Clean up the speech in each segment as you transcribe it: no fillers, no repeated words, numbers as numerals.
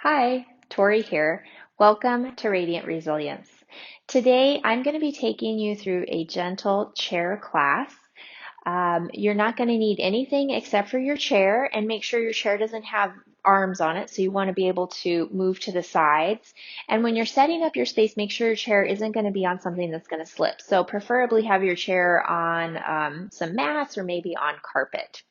Hi, Torrey here. Welcome to Radiant Resilience. Today, I'm going to be taking you through a gentle chair class. You're not going to need anything except for your chair, and make sure your chair doesn't have arms on it, so you want to be able to move to the sides. And when you're setting up your space, make sure your chair isn't going to be on something that's going to slip. So preferably have your chair on some mats or maybe on carpet.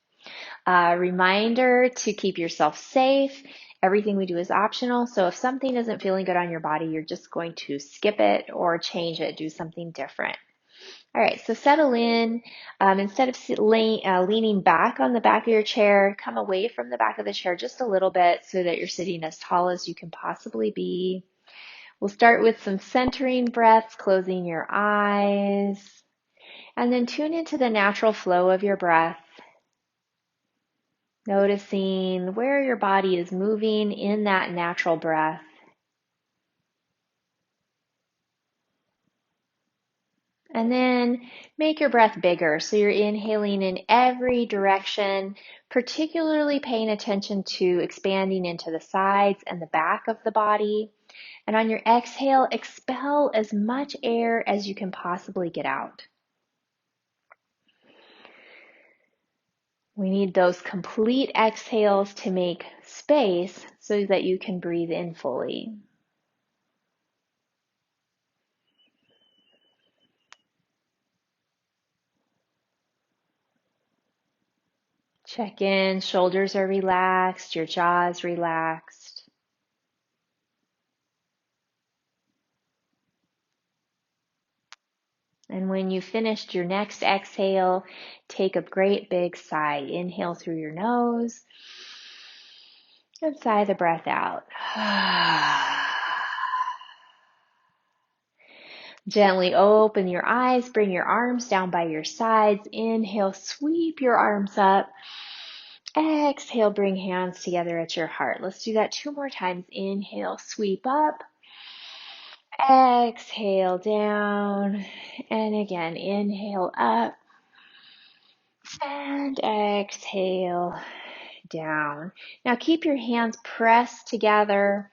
Reminder to keep yourself safe. Everything we do is optional. So if something isn't feeling good on your body, you're just going to skip it or change it, do something different. All right, so settle in. Instead of leaning back on the back of your chair, come away from the back of the chair just a little bit so that you're sitting as tall as you can possibly be. We'll start with some centering breaths, closing your eyes, and then tune into the natural flow of your breath. Noticing where your body is moving in that natural breath. And then make your breath bigger. So you're inhaling in every direction, particularly paying attention to expanding into the sides and the back of the body. And on your exhale, expel as much air as you can possibly get out. We need those complete exhales to make space so that you can breathe in fully. Check in, shoulders are relaxed, your jaw is relaxed. And when you finished your next exhale, take a great big sigh. Inhale through your nose and sigh the breath out. Gently open your eyes, bring your arms down by your sides. Inhale, sweep your arms up. Exhale, bring hands together at your heart. Let's do that 2 more times. Inhale, sweep up. Exhale down, and again, inhale up, and exhale down. Now keep your hands pressed together,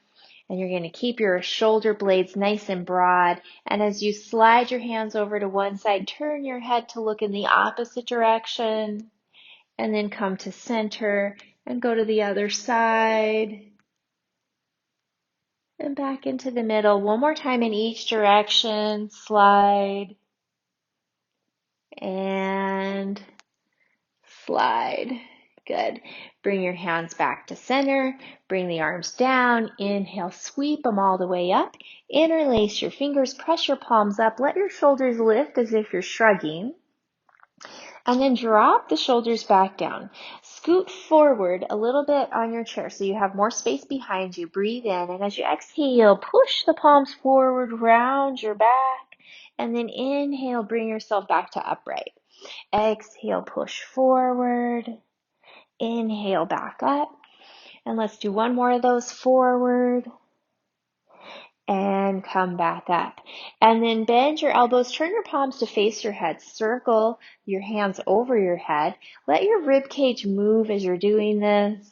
and you're going to keep your shoulder blades nice and broad. And as you slide your hands over to one side, turn your head to look in the opposite direction, and then come to center and go to the other side. And back into the middle. One more time in each direction. Slide and slide. Good. Bring your hands back to center. Bring the arms down. Inhale, sweep them all the way up. Interlace your fingers. Press your palms up. Let your shoulders lift as if you're shrugging. And then drop the shoulders back down. Scoot forward a little bit on your chair so you have more space behind you. Breathe in, and as you exhale, push the palms forward, round your back, and then inhale, bring yourself back to upright. Exhale, push forward. Inhale, back up. And let's do one more of those. Forward. And come back up. And then bend your elbows, turn your palms to face your head, circle your hands over your head. Let your rib cage move as you're doing this.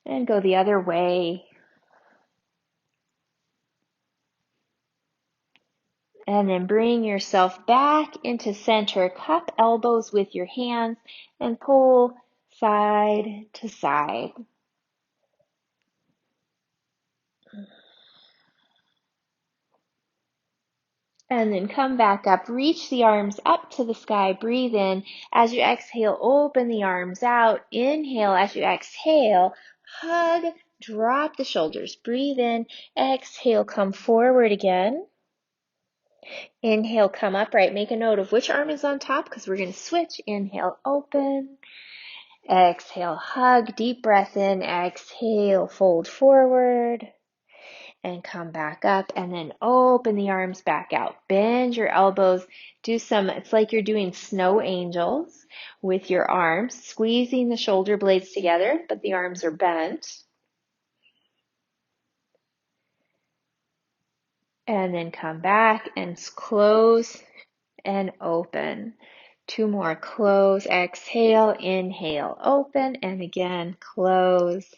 And go the other way. And then bring yourself back into center. Cup elbows with your hands and pull side to side. And then come back up, reach the arms up to the sky, breathe in. As you exhale, open the arms out. Inhale, as you exhale, hug, drop the shoulders, breathe in. Exhale, come forward again. Inhale, come upright. Make a note of which arm is on top because we're going to switch. Inhale, open. Exhale, hug, deep breath in. Exhale, fold forward. And come back up, and then open the arms back out. Bend your elbows. It's like you're doing snow angels with your arms, squeezing the shoulder blades together, but the arms are bent. And then come back and close and open. 2 more. Close, exhale, inhale, open, and again, close.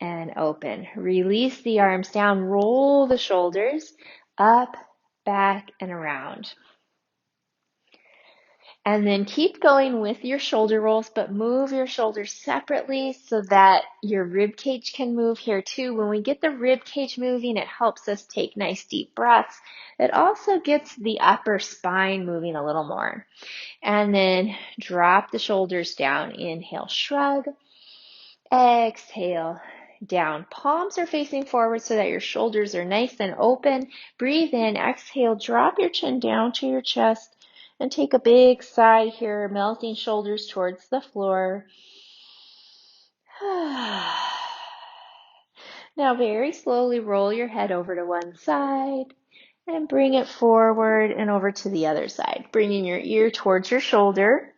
and open. Release the arms down, roll the shoulders up, back, and around. And then keep going with your shoulder rolls, but move your shoulders separately so that your rib cage can move here too. When we get the rib cage moving, it helps us take nice deep breaths. It also gets the upper spine moving a little more. And then drop the shoulders down. Inhale, shrug. Exhale, down. Palms are facing forward so that your shoulders are nice and open. Breathe in. Exhale, drop your chin down to your chest and take a big sigh here, melting shoulders towards the floor. Now very slowly roll your head over to one side and bring it forward and over to the other side, bringing your ear towards your shoulder.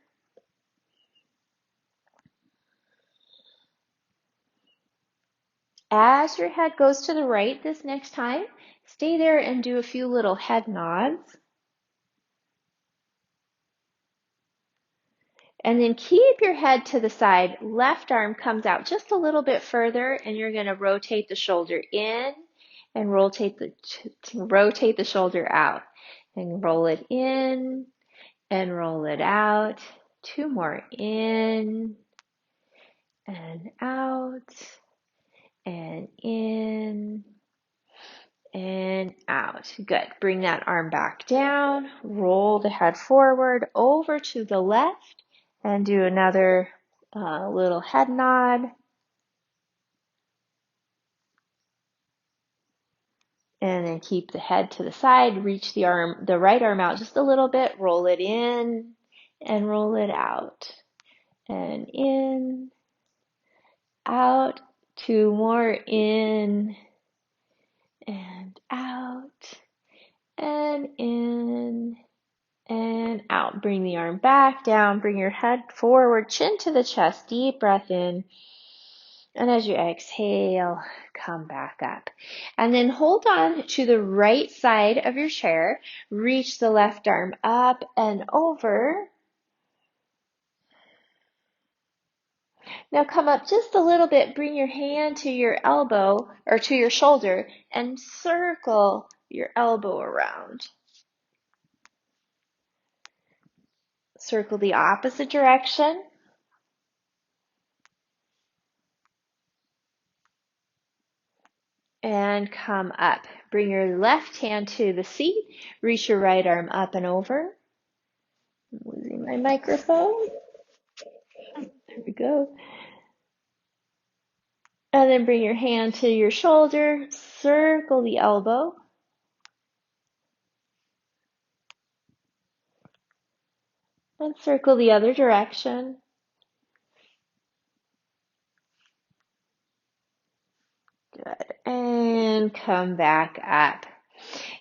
As your head goes to the right this next time, stay there and do a few little head nods. And then keep your head to the side. Left arm comes out just a little bit further, and you're going to rotate the shoulder in and rotate the shoulder out. And roll it in and roll it out. Two more, in and out and in and out. Good. Bring that arm back down. Roll the head forward over to the left and do another little head nod. And then keep the head to the side. Reach the right arm out just a little bit. Roll it in and roll it out. And in, out. Two more, in and out and in and out. Bring the arm back down. Bring your head forward, chin to the chest. Deep breath in. And as you exhale, come back up. And then hold on to the right side of your chair. Reach the left arm up and over. Now come up just a little bit. Bring your hand to your elbow or to your shoulder and circle your elbow around. Circle the opposite direction. And come up. Bring your left hand to the seat. Reach your right arm up and over. I'm losing my microphone. There we go. And then bring your hand to your shoulder. Circle the elbow. And circle the other direction. Good. And come back up.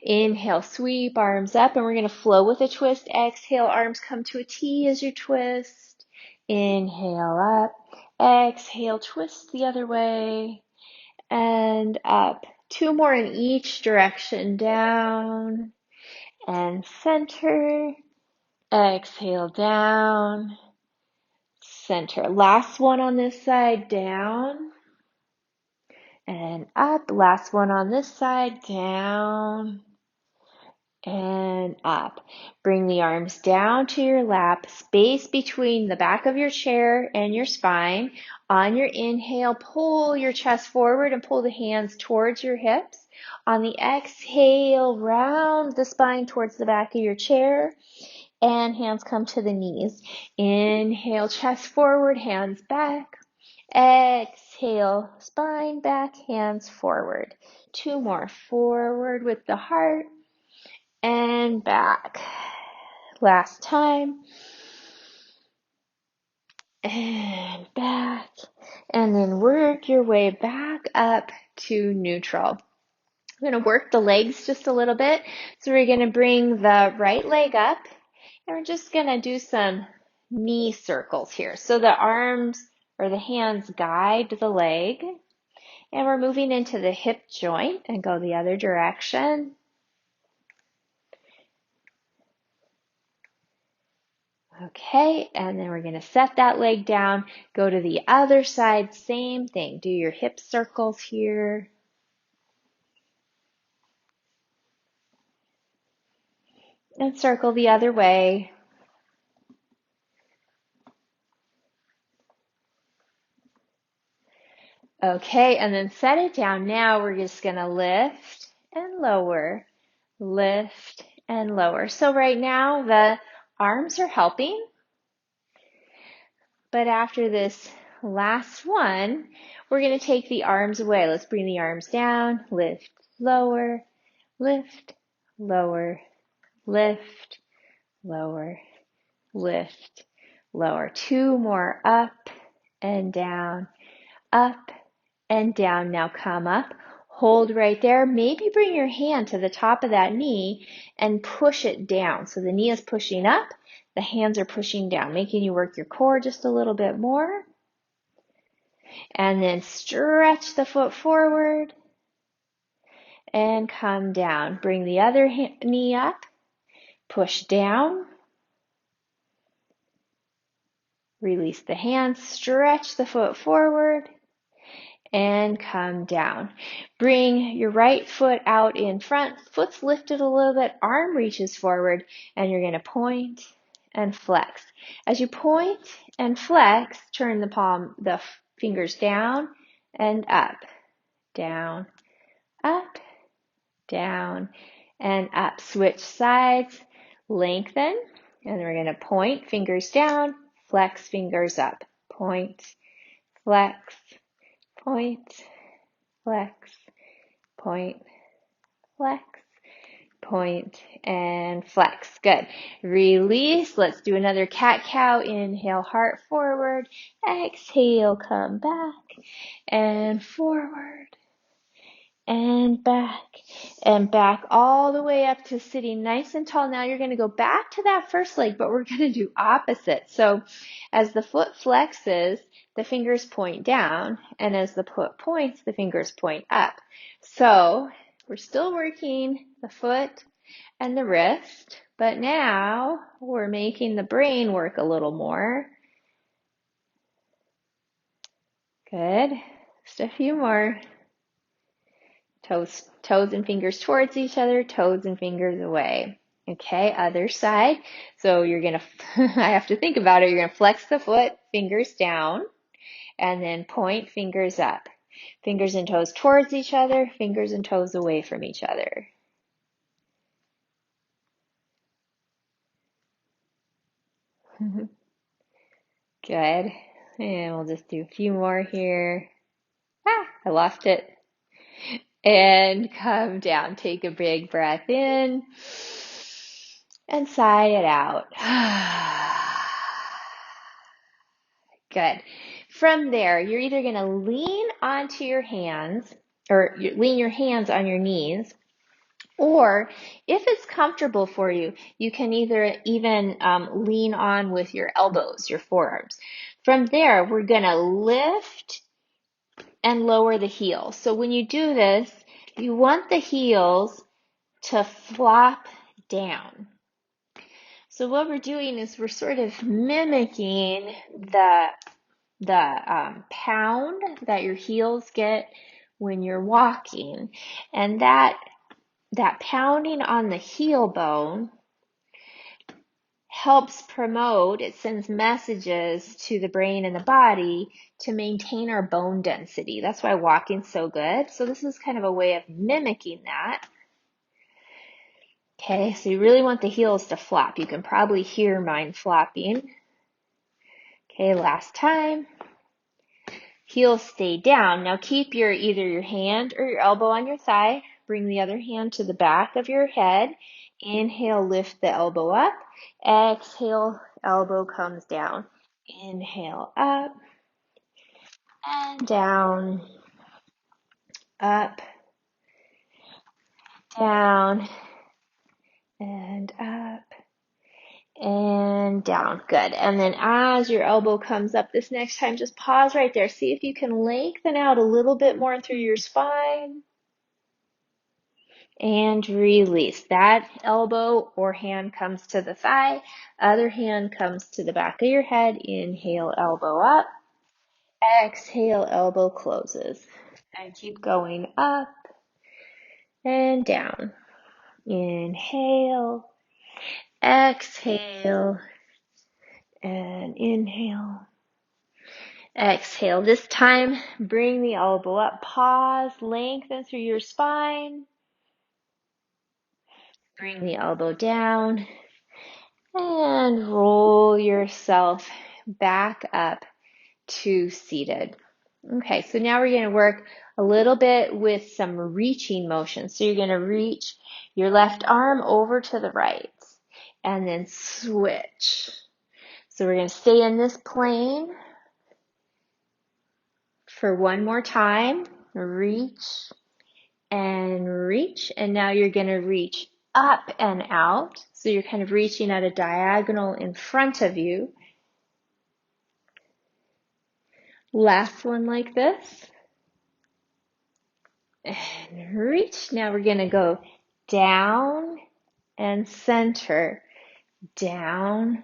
Inhale, sweep arms up, and we're going to flow with a twist. Exhale, arms come to a T as you twist. Inhale up. Exhale, twist the other way. And up. Two more in each direction. Down and center. Exhale, down. Center. Last one on this side. Down and up. Last one on this side. Down and up. Bring the arms down to your lap, space between the back of your chair and your spine. On your inhale, pull your chest forward and pull the hands towards your hips. On the exhale, round the spine towards the back of your chair and hands come to the knees. Inhale, chest forward, hands back. Exhale, spine back, hands forward. Two more, forward with the heart and back. Last time. And back. And then work your way back up to neutral. We're going to work the legs just a little bit. So we're going to bring the right leg up. And we're just going to do some knee circles here. So the arms or the hands guide the leg. And we're moving into the hip joint and go the other direction. Okay, and then we're going to set that leg down. Go to the other side, same thing. Do your hip circles here. And circle the other way. Okay, and then set it down. Now we're just going to lift and lower, lift and lower. So right now the arms are helping, but after this last one, we're going to take the arms away. Let's bring the arms down, lift, lower, lift, lower, lift, lower, lift, lower. Two more, up and down, up and down. Now come up, hold right there. Maybe bring your hand to the top of that knee and push it down. So the knee is pushing up, the hands are pushing down, making you work your core just a little bit more. And then stretch the foot forward and come down. Bring the other knee up, push down, release the hands, stretch the foot forward, and come down. Bring your right foot out in front, foot's lifted a little bit, arm reaches forward, and you're going to point and flex. As you point and flex, turn the fingers down and up, down, up, down, and up. Switch sides, lengthen, and then we're going to point, fingers down, flex, fingers up, point, flex, point, flex, point, flex, point, and flex. Good. Release. Let's do another cat-cow. Inhale, heart forward. Exhale, come back and forward and back all the way up to sitting nice and tall. Now you're going to go back to that first leg, but we're going to do opposite. So as the foot flexes, the fingers point down, and as the foot points, the fingers point up. So we're still working the foot and the wrist, but now we're making the brain work a little more. Good. Just a few more. Toes and fingers towards each other, toes and fingers away. Okay, other side. So you're going to, I have to think about it. You're going to flex the foot, fingers down, and then point, fingers up. Fingers and toes towards each other, fingers and toes away from each other. Good. And we'll just do a few more here. I lost it. And come down. Take a big breath in and sigh it out. Good. From there, you're either going to lean onto your hands, or lean your hands on your knees, or if it's comfortable for you, you can either even lean on with your elbows, your forearms. From there, we're going to lift and lower the heels. So when you do this, you want the heels to flop down. So what we're doing is we're sort of mimicking the pound that your heels get when you're walking, and that pounding on the heel bone helps promote, it sends messages to the brain and the body to maintain our bone density. That's why walking's so good. So this is kind of a way of mimicking that. Okay, so you really want the heels to flop. You can probably hear mine flopping. Okay, last time. Heels stay down. Now keep either your hand or your elbow on your thigh. Bring the other hand to the back of your head. Inhale, lift the elbow up. Exhale, elbow comes down. Inhale, up and down, up, down, and up, and down. Good. And then as your elbow comes up this next time, just pause right there. See if you can lengthen out a little bit more through your spine. and release. That elbow or hand comes to the thigh, other hand comes to the back of your head. Inhale, elbow up. Exhale, elbow closes. And keep going up and down. Inhale, exhale, and inhale. Exhale. This time, bring the elbow up. Pause, lengthen through your spine. Bring the elbow down and roll yourself back up to seated. Okay, so now we're going to work a little bit with some reaching motion. So you're going to reach your left arm over to the right and then switch. So we're going to stay in this plane for one more time. Reach and reach. And now you're going to reach up and out. So you're kind of reaching at a diagonal in front of you. Last one like this. And reach. Now we're going to go down and center. Down,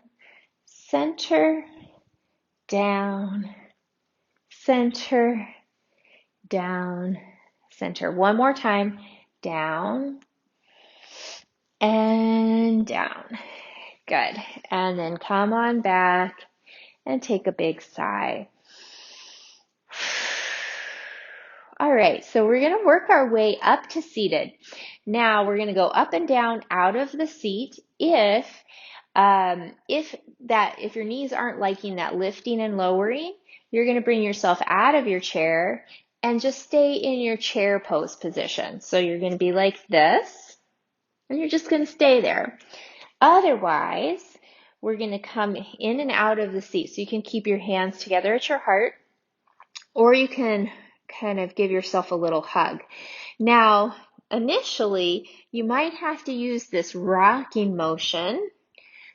center, down, center, down, center. One more time. Down and down. Good. And then come on back and take a big sigh. All right, so we're going to work our way up to seated. Now we're going to go up and down out of the seat. If your knees aren't liking that lifting and lowering, you're going to bring yourself out of your chair and just stay in your chair pose position. So you're going to be like this, and you're just going to stay there. Otherwise, we're going to come in and out of the seat. So you can keep your hands together at your heart, or you can kind of give yourself a little hug. Now, initially, you might have to use this rocking motion.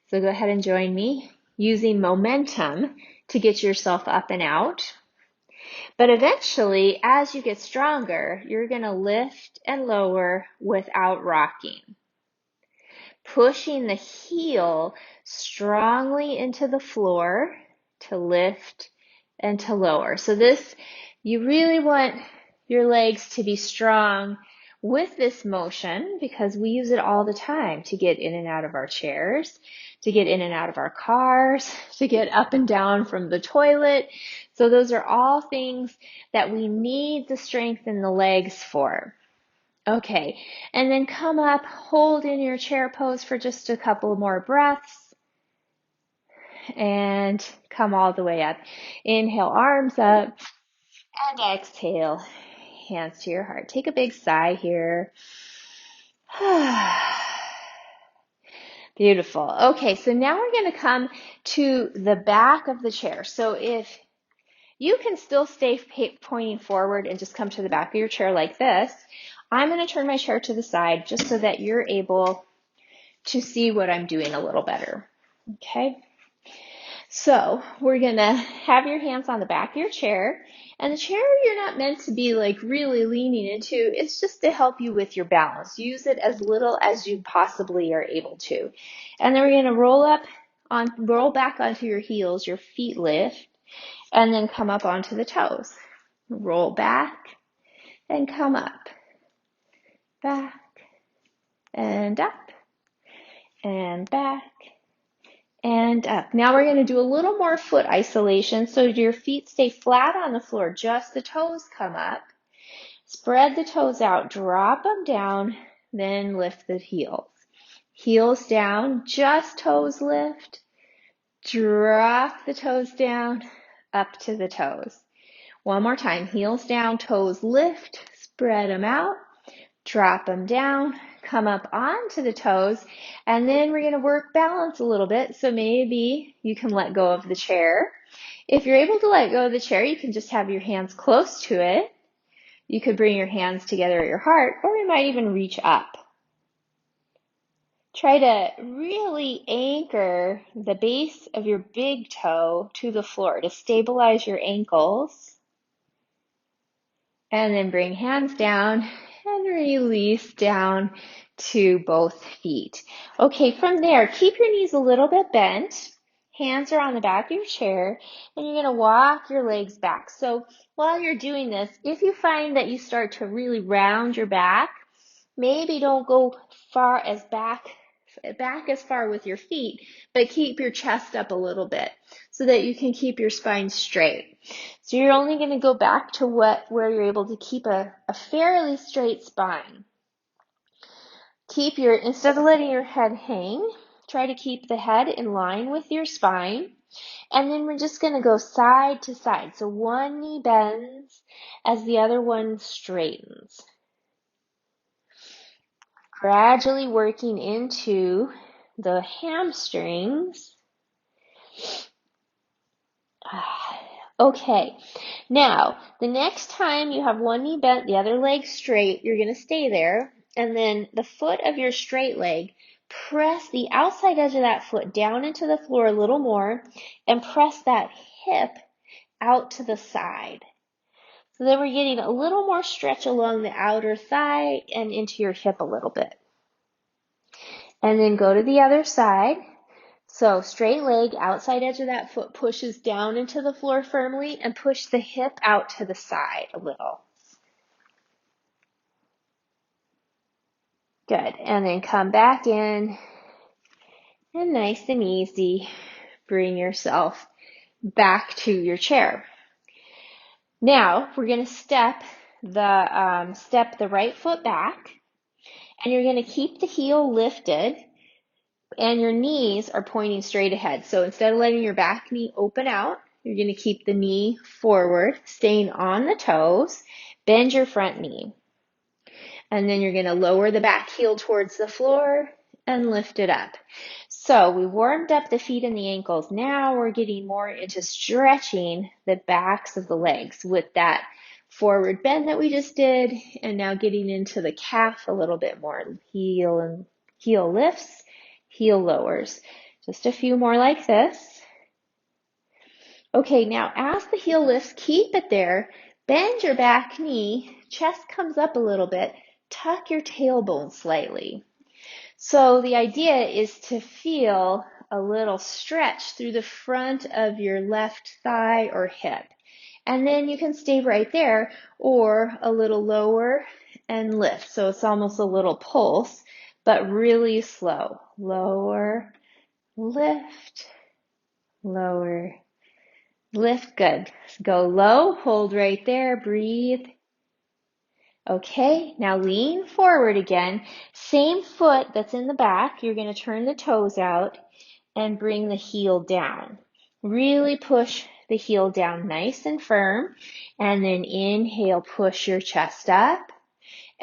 So go ahead and join me, using momentum to get yourself up and out. But eventually, as you get stronger, you're going to lift and lower without rocking. Pushing the heel strongly into the floor to lift and to lower. So this, you really want your legs to be strong with this motion because we use it all the time to get in and out of our chairs, to get in and out of our cars, to get up and down from the toilet. So those are all things that we need the strength in the legs for. Okay, and then come up, hold in your chair pose for just a couple more breaths, and come all the way up. Inhale, arms up, and exhale, hands to your heart. Take a big sigh here. Beautiful. Okay, so now we're going to come to the back of the chair. So if you can still stay pointing forward and just come to the back of your chair like this, I'm going to turn my chair to the side just so that you're able to see what I'm doing a little better. Okay? So we're going to have your hands on the back of your chair. And the chair you're not meant to be like really leaning into. It's just to help you with your balance. Use it as little as you possibly are able to. And then we're going to roll back onto your heels, your feet lift, and then come up onto the toes. Roll back and come up. Back and up and back and up. Now we're going to do a little more foot isolation so your feet stay flat on the floor. Just the toes come up. Spread the toes out, drop them down, then lift the heels. Heels down, just toes lift. Drop the toes down, up to the toes. One more time, heels down, toes lift, spread them out. Drop them down, come up onto the toes, and then we're going to work balance a little bit. So maybe you can let go of the chair. If you're able to let go of the chair, you can just have your hands close to it. You could bring your hands together at your heart, or you might even reach up. Try to really anchor the base of your big toe to the floor to stabilize your ankles. And then bring hands down and release down to both feet. Okay, from there, keep your knees a little bit bent. Hands are on the back of your chair, and you're going to walk your legs back. So while you're doing this, if you find that you start to really round your back, maybe don't go back as far with your feet, but keep your chest up a little bit so that you can keep your spine straight. So you're only going to go back to where you're able to keep a fairly straight spine. Instead of letting your head hang, try to keep the head in line with your spine. And then we're just going to go side to side. So one knee bends as the other one straightens. Gradually working into the hamstrings. Okay, now the next time you have one knee bent, the other leg straight, you're going to stay there. And then the foot of your straight leg, press the outside edge of that foot down into the floor a little more and press that hip out to the side. So then we're getting a little more stretch along the outer thigh and into your hip a little bit. And then go to the other side. So straight leg, outside edge of that foot pushes down into the floor firmly and push the hip out to the side a little. Good. And then come back in and nice and easy, bring yourself back to your chair. Now we're going to step the right foot back, and you're going to keep the heel lifted and your knees are pointing straight ahead. So instead of letting your back knee open out, you're going to keep the knee forward, staying on the toes, bend your front knee. And then you're going to lower the back heel towards the floor and lift it up. So we warmed up the feet and the ankles. Now we're getting more into stretching the backs of the legs with that forward bend that we just did, and now getting into the calf a little bit more. Heel lifts, heel lowers. Just a few more like this. Okay, now as the heel lifts, keep it there. Bend your back knee, chest comes up a little bit, tuck your tailbone slightly. So the idea is to feel a little stretch through the front of your left thigh or hip. And then you can stay right there or a little lower and lift. So it's almost a little pulse, but really slow. Lower, lift, lower, lift. Good. Go low, hold right there, breathe. Okay, now lean forward again. Same foot that's in the back. You're going to turn the toes out and bring the heel down. Really push the heel down nice and firm. And then inhale, push your chest up.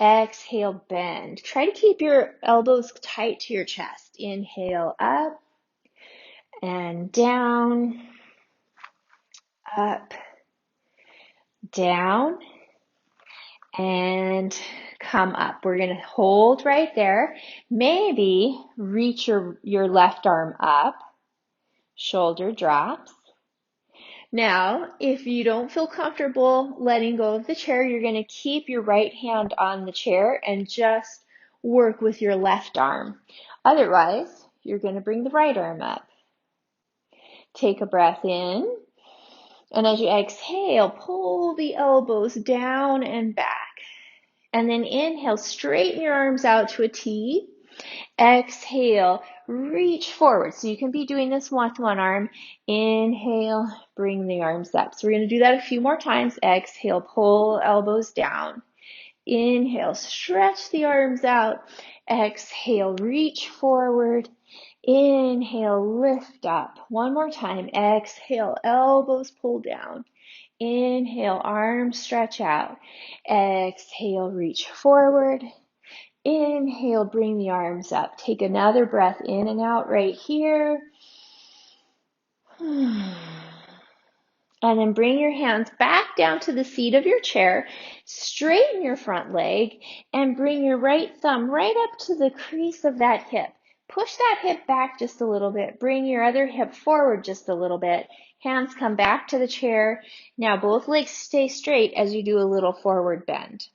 Exhale, bend. Try to keep your elbows tight to your chest. Inhale, up and down, up, down, and come up. We're going to hold right there. Maybe reach your left arm up. Shoulder drops. Now, if you don't feel comfortable letting go of the chair, you're going to keep your right hand on the chair and just work with your left arm. Otherwise, you're going to bring the right arm up. Take a breath in. And as you exhale, pull the elbows down and back. And then inhale, straighten your arms out to a T. Exhale, reach forward. So you can be doing this with one arm. Inhale, bring the arms up. So we're going to do that a few more times. Exhale, pull elbows down. Inhale, stretch the arms out. Exhale, reach forward. Inhale, lift up. One more time. Exhale, elbows pull down. Inhale, arms stretch out. Exhale, reach forward. Inhale, bring the arms up. Take another breath in and out right here. And then bring your hands back down to the seat of your chair. Straighten your front leg and bring your right thumb right up to the crease of that hip. Push that hip back just a little bit. Bring your other hip forward just a little bit. Hands come back to the chair. Now both legs stay straight as you do a little forward bend.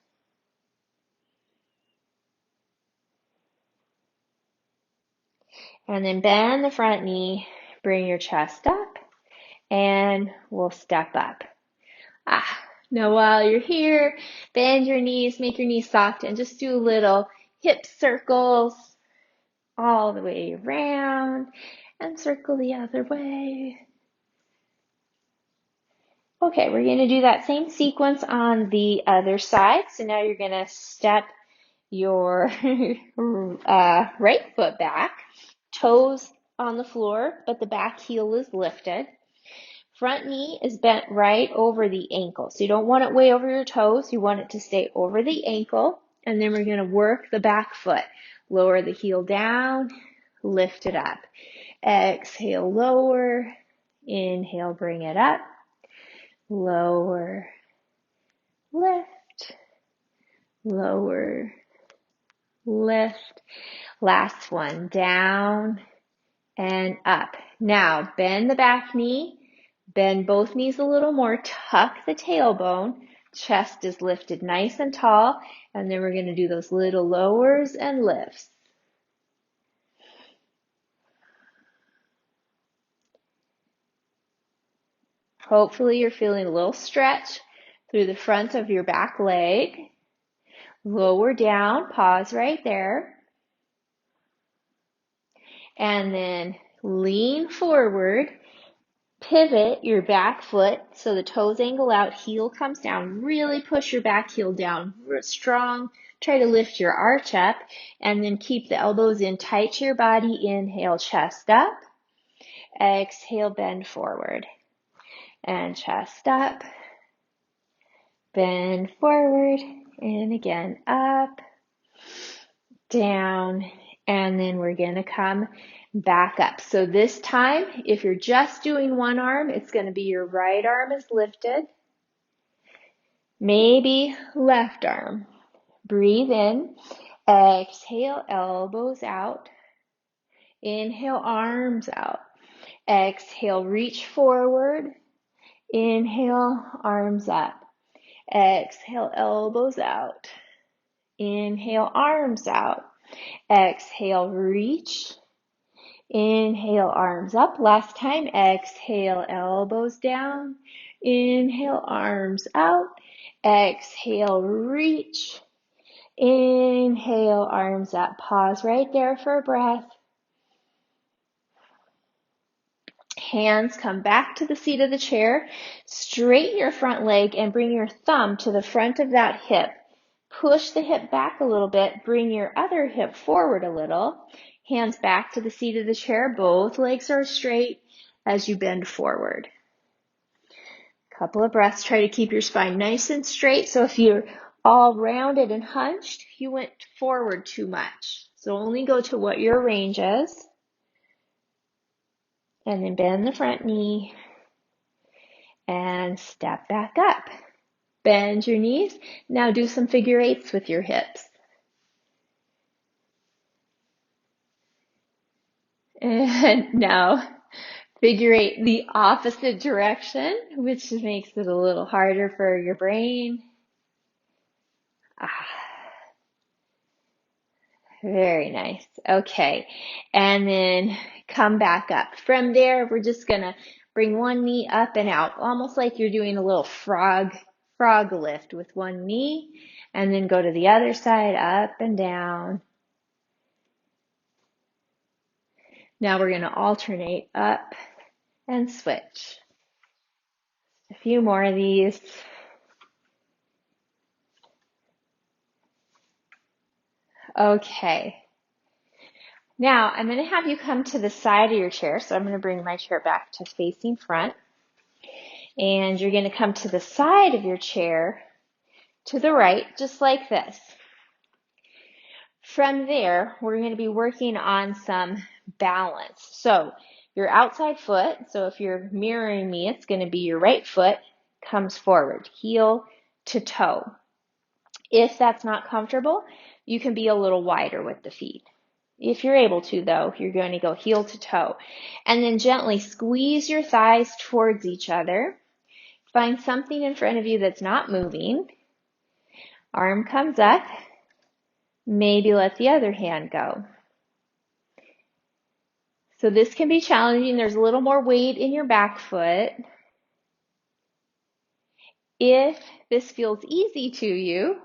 And then bend the front knee, bring your chest up, and we'll step up. Now while you're here, bend your knees, make your knees soft, and just do little hip circles all the way around and circle the other way. Okay, we're going to do that same sequence on the other side. So now you're going to step your right foot back, toes on the floor, but the back heel is lifted. Front knee is bent right over the ankle. So you don't want it way over your toes. You want it to stay over the ankle. And then we're going to work the back foot. Lower the heel down, lift it up. Exhale, lower. Inhale, bring it up. Lower, lift, lower, lift. Last one, down and up. Now, bend the back knee, bend both knees a little more, tuck the tailbone, chest is lifted nice and tall, and then we're going to do those little lowers and lifts. Hopefully you're feeling a little stretch through the front of your back leg. Lower down, pause right there. And then lean forward, pivot your back foot so the toes angle out, heel comes down. Really push your back heel down strong. Try to lift your arch up and then keep the elbows in tight to your body. Inhale, chest up. Exhale, bend forward. And chest up. Bend forward. And again, up, down, and then we're going to come back up. So this time, if you're just doing one arm, it's going to be your right arm is lifted. Maybe left arm. Breathe in. Exhale, elbows out. Inhale, arms out. Exhale, reach forward. Inhale, arms up. Exhale, elbows out. Inhale, arms out. Exhale, reach. Inhale, arms up. Last time. Exhale, elbows down. Inhale, arms out. Exhale, reach. Inhale, arms up. Pause right there for a breath. Hands come back to the seat of the chair. Straighten your front leg and bring your thumb to the front of that hip. Push the hip back a little bit. Bring your other hip forward a little. Hands back to the seat of the chair. Both legs are straight as you bend forward. Couple of breaths. Try to keep your spine nice and straight. So if you're all rounded and hunched, you went forward too much. So only go to what your range is. And then bend the front knee and step back up. Bend your knees. Now do some figure eights with your hips. And now figure eight the opposite direction, which makes it a little harder for your brain. Very nice. Okay. And then come back up. From there, we're just going to bring one knee up and out, almost like you're doing a little frog lift with one knee, and then go to the other side, up and down. Now we're going to alternate up and switch. A few more of these. Okay. Now I'm going to have you come to the side of your chair. So I'm going to bring my chair back to facing front. And you're going to come to the side of your chair to the right, just like this. From there, we're going to be working on some balance. So your outside foot, so if you're mirroring me, it's going to be your right foot comes forward, heel to toe. If that's not comfortable, you can be a little wider with the feet. If you're able to, though, you're going to go heel to toe. And then gently squeeze your thighs towards each other. Find something in front of you that's not moving. Arm comes up. Maybe let the other hand go. So this can be challenging. There's a little more weight in your back foot. If this feels easy to you,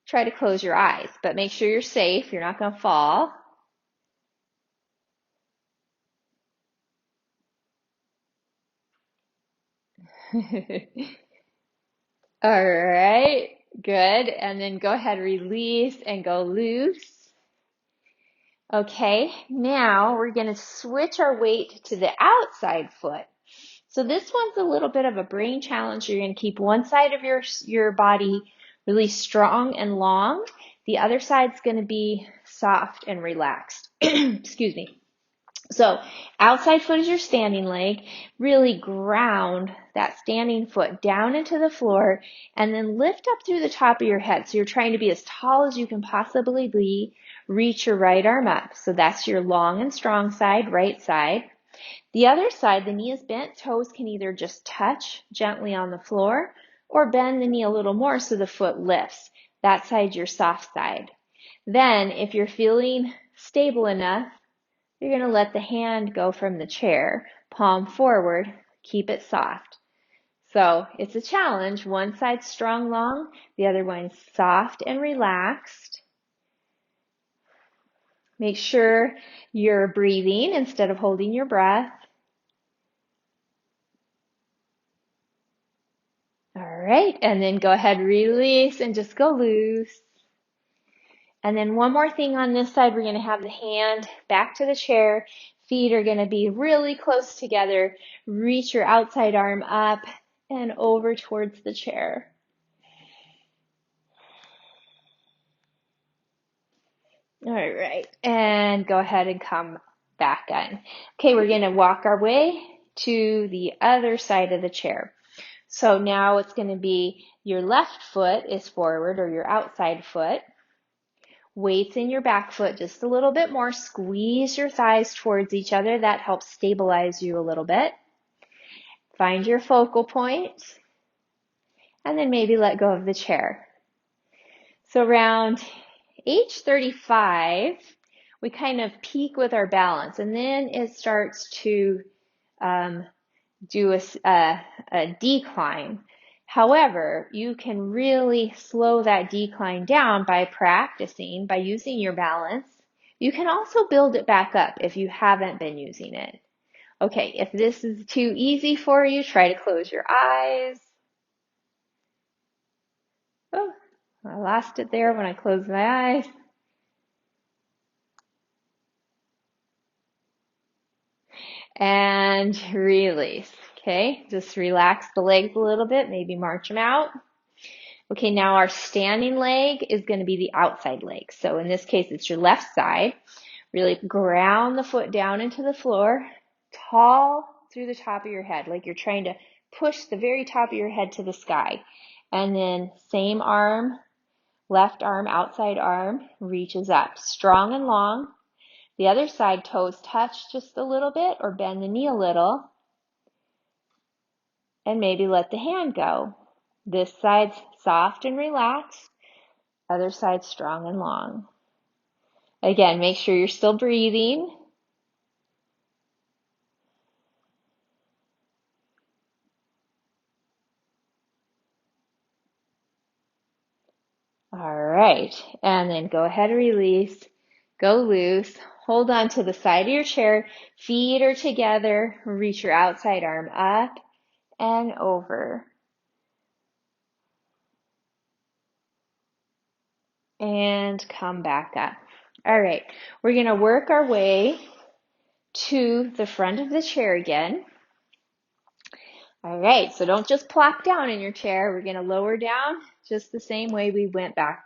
try to close your eyes, but make sure you're safe. You're not going to fall. All right, good. And then go ahead, release and go loose. Okay, now we're going to switch our weight to the outside foot. So this one's a little bit of a brain challenge. You're going to keep one side of your body really strong and long. The other side's going to be soft and relaxed. Excuse me. So outside foot is your standing leg. Really ground that standing foot down into the floor and then lift up through the top of your head. So you're trying to be as tall as you can possibly be. Reach your right arm up. So that's your long and strong side, right side. The other side, the knee is bent. Toes can either just touch gently on the floor or bend the knee a little more so the foot lifts. That side's your soft side. Then if you're feeling stable enough, you're going to let the hand go from the chair, palm forward, keep it soft. So it's a challenge. One side's strong, long, the other one's soft and relaxed. Make sure you're breathing instead of holding your breath. All right, and then go ahead, release and just go loose. And then one more thing on this side, we're going to have the hand back to the chair. Feet are going to be really close together. Reach your outside arm up and over towards the chair. All right, and go ahead and come back on. Okay, we're going to walk our way to the other side of the chair. So now it's going to be your left foot is forward or your outside foot. Weights in your back foot just a little bit more. Squeeze your thighs towards each other. That helps stabilize you a little bit. Find your focal point and then maybe let go of the chair. So around age 35, we kind of peak with our balance and then it starts to do a decline. However, you can really slow that decline down by practicing, by using your balance. You can also build it back up if you haven't been using it. Okay, if this is too easy for you, try to close your eyes. Oh, I lost it there when I closed my eyes. And release. Okay, just relax the legs a little bit, maybe march them out. Okay, now our standing leg is going to be the outside leg. So in this case, it's your left side. Really ground the foot down into the floor, tall through the top of your head, like you're trying to push the very top of your head to the sky. And then same arm, left arm, outside arm, reaches up, strong and long. The other side, toes touch just a little bit or bend the knee a little. And maybe let the hand go. This side's soft and relaxed. Other side strong and long. Again, make sure you're still breathing. All right, and then go ahead and release. Go loose. Hold on to the side of your chair. Feet are together. Reach your outside arm up and over. And come back up. All right, we're going to work our way to the front of the chair again. All right, so don't just plop down in your chair. We're going to lower down just the same way we went up.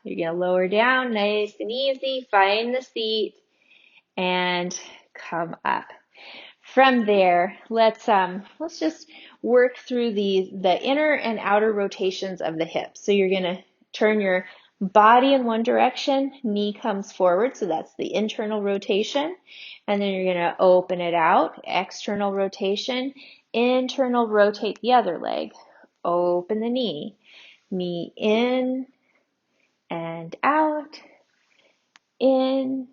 You're going to lower down nice and easy, find the seat, and come up. From there, let's just work through the inner and outer rotations of the hips. So you're going to turn your body in one direction, knee comes forward, so that's the internal rotation, and then you're going to open it out, external rotation, internal rotate the other leg, open the knee in and out, in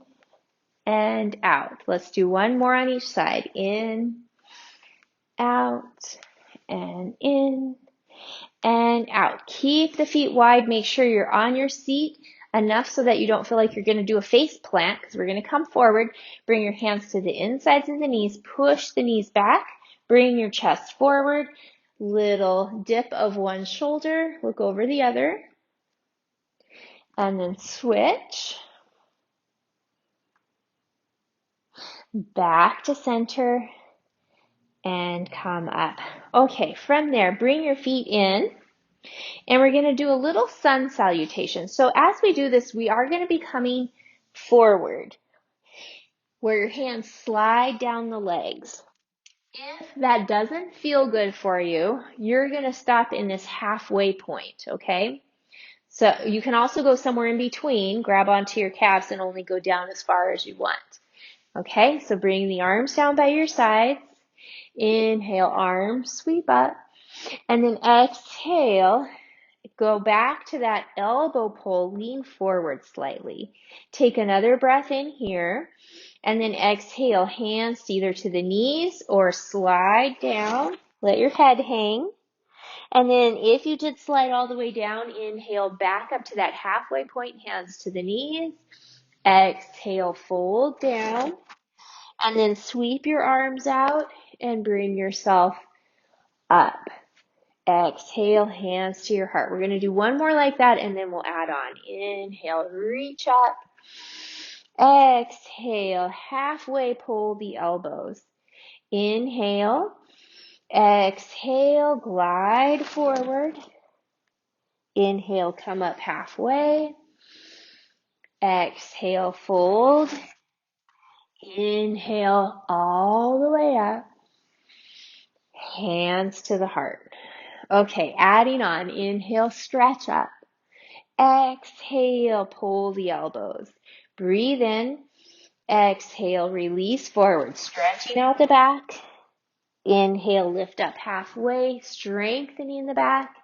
and out. Let's do one more on each side. In, out, and in, and out. Keep the feet wide. Make sure you're on your seat enough so that you don't feel like you're going to do a face plant, because we're going to come forward. Bring your hands to the insides of the knees. Push the knees back. Bring your chest forward. Little dip of one shoulder. Look over the other. And then switch. Back to center. And come up. Okay, from there, bring your feet in. And we're going to do a little sun salutation. So as we do this, we are going to be coming forward, where your hands slide down the legs. If that doesn't feel good for you, you're going to stop in this halfway point, okay? So you can also go somewhere in between, grab onto your calves and only go down as far as you want. Okay, so bring the arms down by your sides. Inhale, arms sweep up. And then exhale, go back to that elbow pull, lean forward slightly. Take another breath in here. And then exhale, hands either to the knees or slide down. Let your head hang. And then if you did slide all the way down, inhale back up to that halfway point, hands to the knees. Exhale, fold down. And then sweep your arms out and bring yourself up. Exhale, hands to your heart. We're going to do one more like that, and then we'll add on. Inhale, reach up. Exhale, halfway pull the elbows. Inhale. Exhale, glide forward. Inhale, come up halfway. Exhale, fold. Inhale, all the way up. Hands to the heart. Okay, adding on. Inhale, stretch up. Exhale, pull the elbows. Breathe in. Exhale, release forward, stretching out the back. Inhale, lift up halfway, strengthening the back.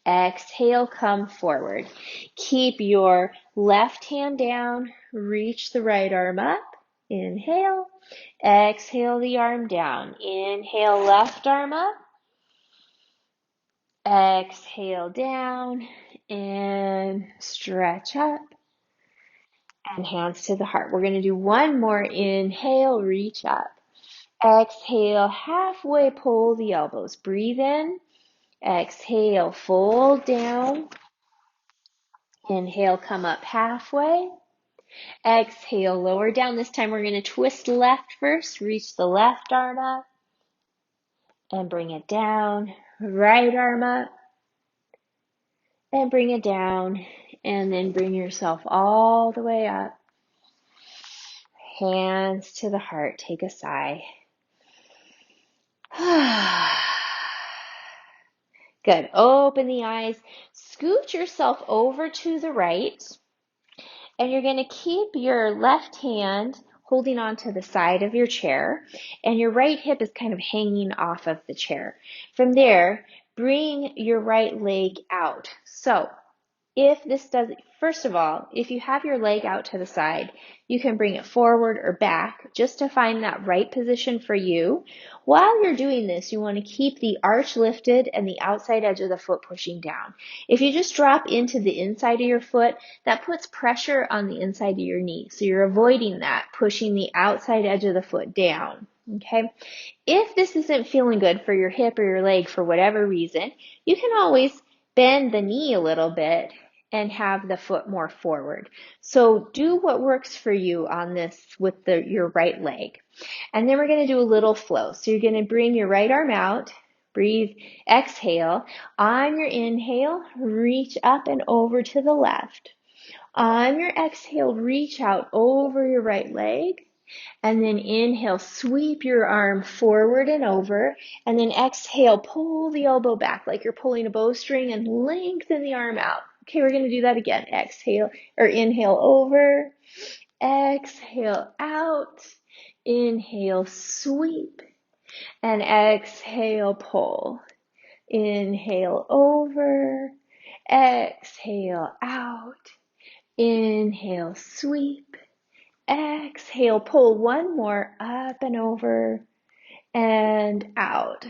Exhale, come forward. Keep your left hand down, reach the right arm up. Inhale. Exhale the arm down. Inhale, left arm up. Exhale down and stretch up. And hands to the heart. We're going to do one more. Inhale, reach up. Exhale, halfway pull the elbows. Breathe in. Exhale, fold down. Inhale, come up halfway. Exhale, lower down. This time we're going to twist left first. Reach the left arm up and bring it down. Right arm up and bring it down. And then bring yourself all the way up. Hands to the heart. Take a sigh. Good. Open the eyes. Scoot yourself over to the right. And you're going to keep your left hand holding on to the side of your chair. And your right hip is kind of hanging off of the chair. From there, bring your right leg out. So if this does, first of all, if you have your leg out to the side, you can bring it forward or back just to find that right position for you. While you're doing this, you want to keep the arch lifted and the outside edge of the foot pushing down. If you just drop into the inside of your foot, that puts pressure on the inside of your knee. So you're avoiding that, pushing the outside edge of the foot down. Okay. If this isn't feeling good for your hip or your leg for whatever reason, you can always bend the knee a little bit and have the foot more forward. So do what works for you on this with your right leg. And then we're going to do a little flow. So you're going to bring your right arm out, breathe, exhale. On your inhale, reach up and over to the left. On your exhale, reach out over your right leg. And then inhale, sweep your arm forward and over. And then exhale, pull the elbow back like you're pulling a bowstring and lengthen the arm out. Okay, we're going to do that again. Exhale or inhale over. Exhale out. Inhale, sweep. And exhale, pull. Inhale over. Exhale out. Inhale, sweep. Exhale, pull one more up and over and out.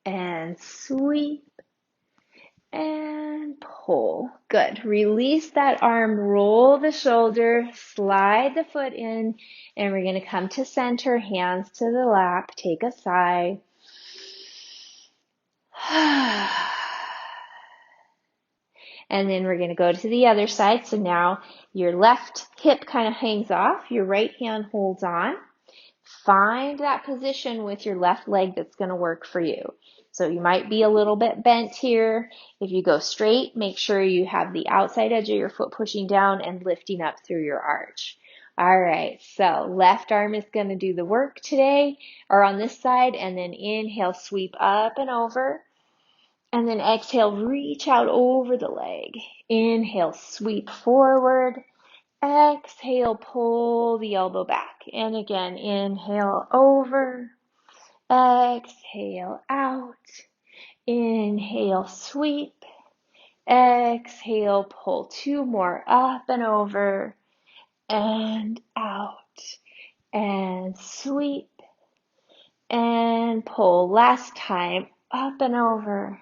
And sweep and pull. Good. Release that arm, roll the shoulder, slide the foot in, and we're going to come to center, hands to the lap, take a sigh. And then we're going to go to the other side. So now your left hip kind of hangs off, your right hand holds on. Find that position with your left leg that's going to work for you. So you might be a little bit bent here. If you go straight, make sure you have the outside edge of your foot pushing down and lifting up through your arch. All right, so left arm is going to do the work today, or on this side, and then inhale, sweep up and over. And then exhale, reach out over the leg. Inhale, sweep forward. Exhale, pull the elbow back. And again, inhale over. Exhale out. Inhale, sweep. Exhale, pull. Two more, up and over. And out. And sweep. And pull. Last time, up and over.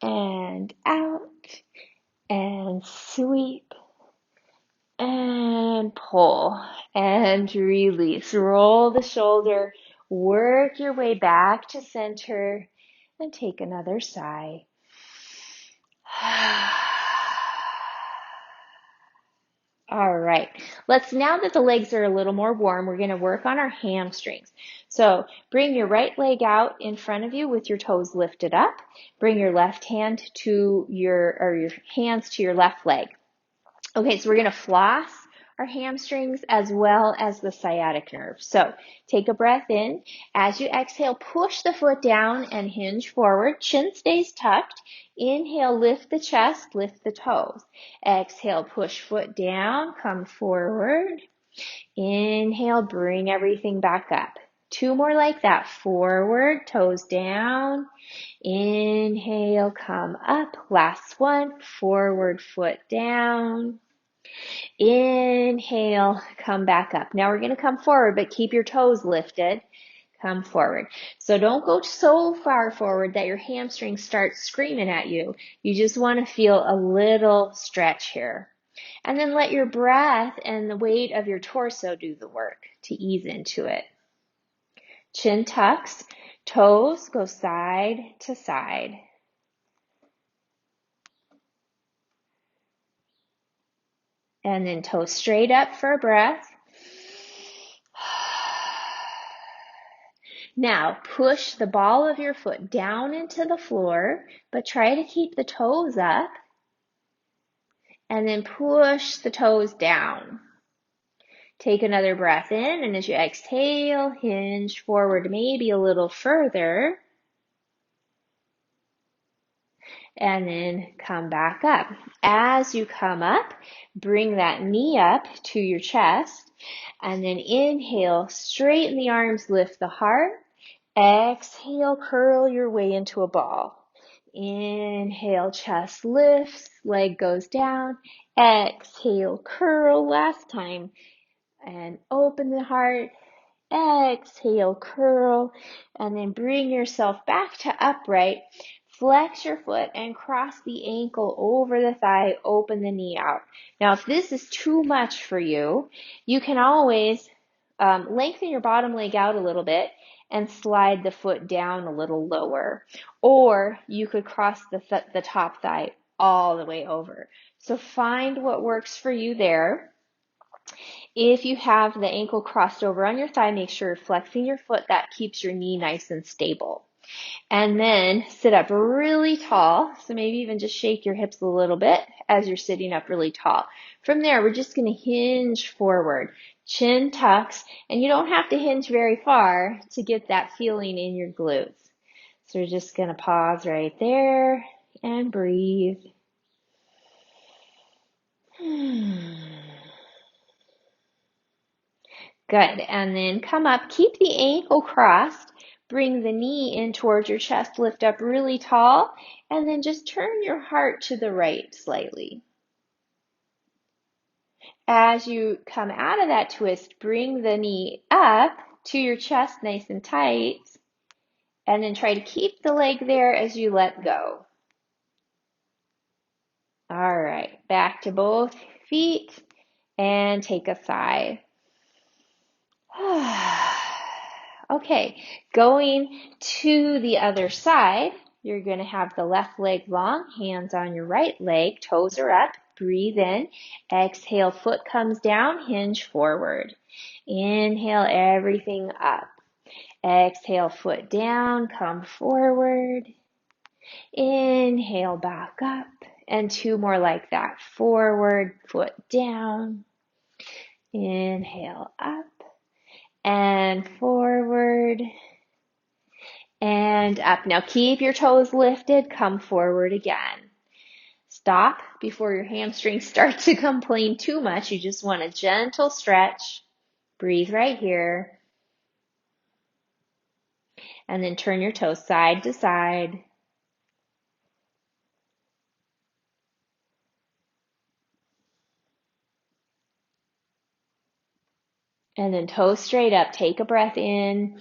And out. And sweep. And pull and release. Roll the shoulder, work your way back to center, and take another sigh. All right, now that the legs are a little more warm, we're going to work on our hamstrings. So bring your right leg out in front of you with your toes lifted up. Bring your left hand to your hands to your left leg. Okay, so we're going to floss our hamstrings as well as the sciatic nerve. So take a breath in. As you exhale, push the foot down and hinge forward. Chin stays tucked. Inhale, lift the chest, lift the toes. Exhale, push foot down, come forward. Inhale, bring everything back up. Two more like that. Forward, toes down. Inhale, come up. Last one, forward, foot down. Inhale, come back up. Now we're going to come forward, but keep your toes lifted. Come forward. So don't go so far forward that your hamstrings start screaming at you. You just want to feel a little stretch here. And then let your breath and the weight of your torso do the work to ease into it. Chin tucks, toes go side to side. And then toes straight up for a breath. Now push the ball of your foot down into the floor, but try to keep the toes up. And then push the toes down. Take another breath in, and as you exhale, hinge forward maybe a little further. And then come back up. As you come up, bring that knee up to your chest. And then inhale, straighten the arms, lift the heart. Exhale, curl your way into a ball. Inhale, chest lifts, leg goes down. Exhale, curl last time. And open the heart. Exhale, curl. And then bring yourself back to upright. Flex your foot and cross the ankle over the thigh, open the knee out. Now, if this is too much for you, you can always lengthen your bottom leg out a little bit and slide the foot down a little lower. Or you could cross the top thigh all the way over. So find what works for you there. If you have the ankle crossed over on your thigh, make sure you're flexing your foot. That keeps your knee nice and stable. And then sit up really tall. So maybe even just shake your hips a little bit as you're sitting up really tall. From there, we're just going to hinge forward. Chin tucks, and you don't have to hinge very far to get that feeling in your glutes. So we're just going to pause right there and breathe. Good. And then come up, keep the ankle crossed. Bring the knee in towards your chest, lift up really tall, and then just turn your heart to the right slightly. As you come out of that twist, bring the knee up to your chest nice and tight, and then try to keep the leg there as you let go. All right, back to both feet and take a sigh. Okay, going to the other side, you're going to have the left leg long, hands on your right leg, toes are up, breathe in, exhale, foot comes down, hinge forward. Inhale everything up. Exhale, foot down, come forward. Inhale, back up. And two more like that. Forward, foot down. Inhale, up. And forward. And up. Now keep your toes lifted. Come forward again. Stop before your hamstrings start to complain too much. You just want a gentle stretch. Breathe right here. And then turn your toes side to side. And then toes straight up. Take a breath in.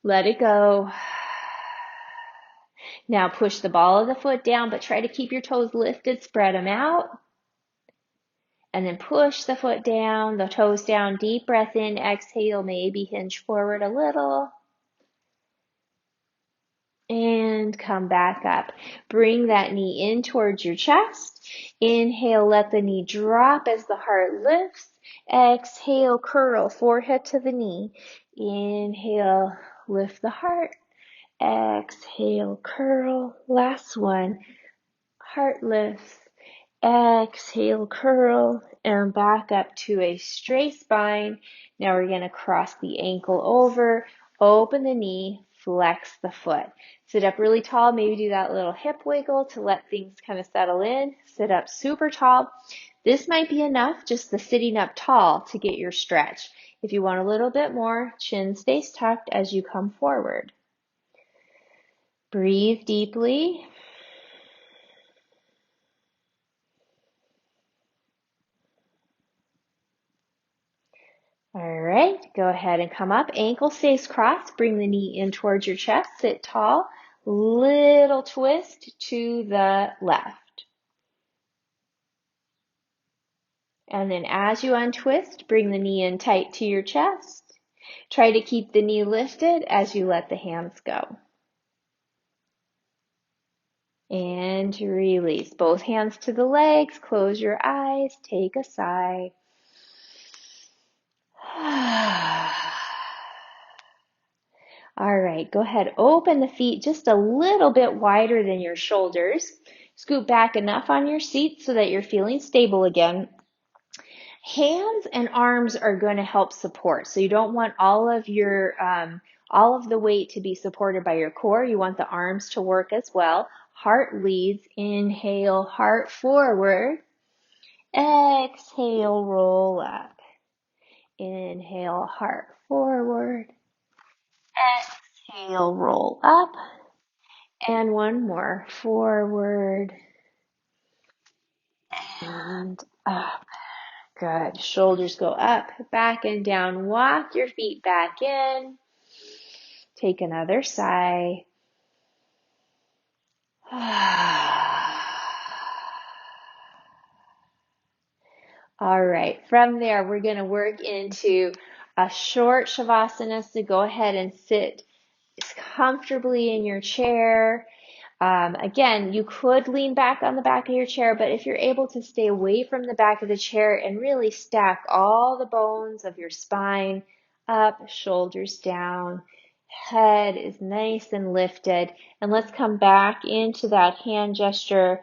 Let it go. Now push the ball of the foot down, but try to keep your toes lifted. Spread them out. And then push the foot down, the toes down. Deep breath in. Exhale. Maybe hinge forward a little. And come back up. Bring that knee in towards your chest. Inhale, let the knee drop as the heart lifts. Exhale, curl, forehead to the knee. Inhale, lift the heart. Exhale, curl. Last one. Heart lifts. Exhale, curl, and back up to a straight spine. Now we're going to cross the ankle over, open the knee, flex the foot. Sit up really tall, maybe do that little hip wiggle to let things kind of settle in. Sit up super tall. This might be enough, just the sitting up tall, to get your stretch. If you want a little bit more, chin stays tucked as you come forward. Breathe deeply. All right, go ahead and come up. Ankle stays crossed. Bring the knee in towards your chest. Sit tall. Little twist to the left. And then as you untwist, bring the knee in tight to your chest. Try to keep the knee lifted as you let the hands go. And release. Both hands to the legs. Close your eyes. Take a sigh. All right, go ahead, open the feet just a little bit wider than your shoulders. Scoot back enough on your seat so that you're feeling stable again. Hands and arms are going to help support. So you don't want all of the weight to be supported by your core. You want the arms to work as well. Heart leads. Inhale, heart forward. Exhale, roll up. Inhale, heart forward. Exhale, roll up. And one more. Forward and up. Good. Shoulders go up, back and down. Walk your feet back in. Take another sigh. All right. From there, we're going to work into a short shavasana. So go ahead and sit comfortably in your chair. Again, you could lean back on the back of your chair, but if you're able to stay away from the back of the chair and really stack all the bones of your spine up, shoulders down, head is nice and lifted. And let's come back into that hand gesture.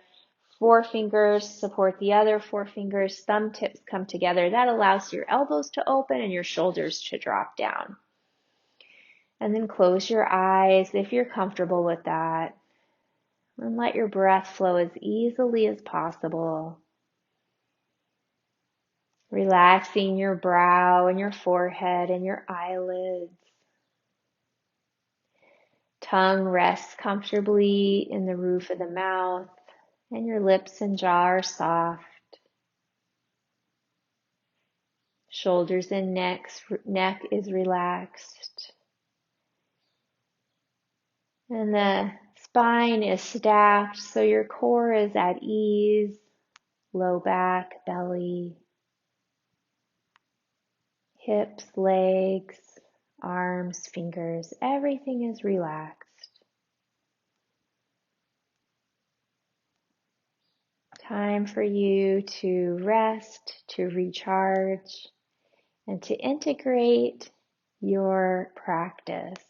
Forefingers support the other forefingers, thumb tips come together. That allows your elbows to open and your shoulders to drop down. And then close your eyes if you're comfortable with that. And let your breath flow as easily as possible. Relaxing your brow and your forehead and your eyelids. Tongue rests comfortably in the roof of the mouth, and your lips and jaw are soft. Shoulders and neck is relaxed. And the spine is stacked, so your core is at ease. Low back, belly, hips, legs, arms, fingers, everything is relaxed. Time for you to rest, to recharge, and to integrate your practice.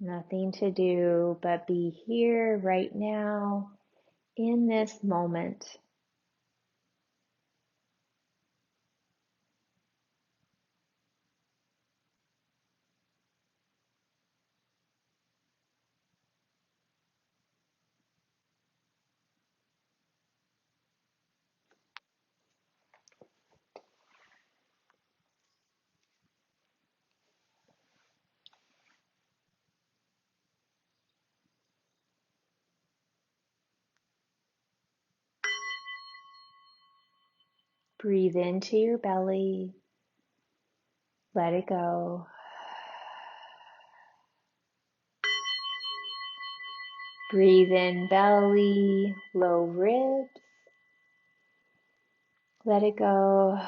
Nothing to do but be here right now in this moment. Breathe into your belly. Let it go. Breathe in belly, low ribs. Let it go.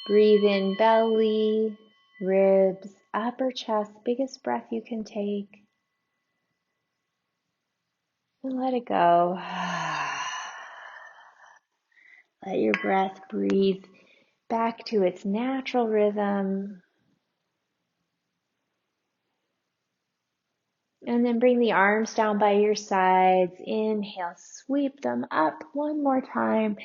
Breathe in belly, ribs, upper chest, biggest breath you can take. And let it go. Let your breath breathe back to its natural rhythm. And then bring the arms down by your sides. Inhale, sweep them up one more time.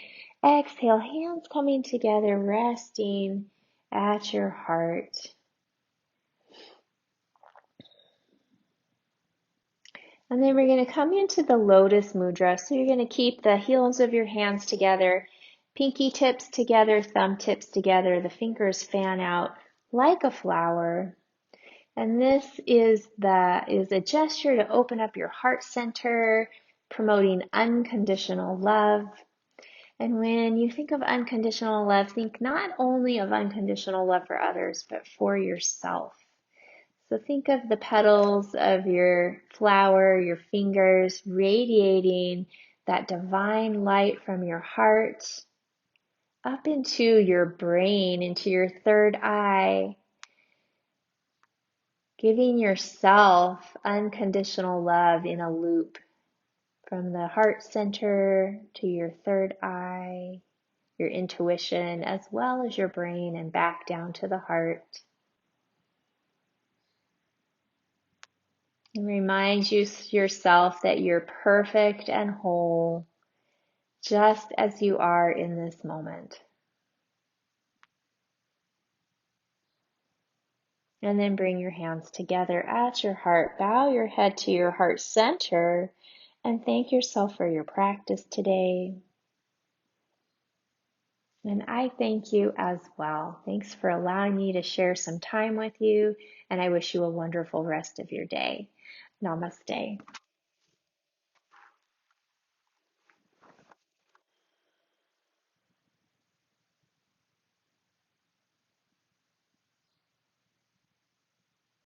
Exhale, hands coming together, resting at your heart. And then we're going to come into the lotus mudra. So you're going to keep the heels of your hands together, pinky tips together, thumb tips together. The fingers fan out like a flower. And this is a gesture to open up your heart center, promoting unconditional love. And when you think of unconditional love, think not only of unconditional love for others, but for yourself. So think of the petals of your flower, your fingers, radiating that divine light from your heart up into your brain, into your third eye, giving yourself unconditional love in a loop from the heart center to your third eye, your intuition, as well as your brain, and back down to the heart. And remind yourself that you're perfect and whole, just as you are in this moment. And then bring your hands together at your heart. Bow your head to your heart center and thank yourself for your practice today. And I thank you as well. Thanks for allowing me to share some time with you, and I wish you a wonderful rest of your day. Namaste.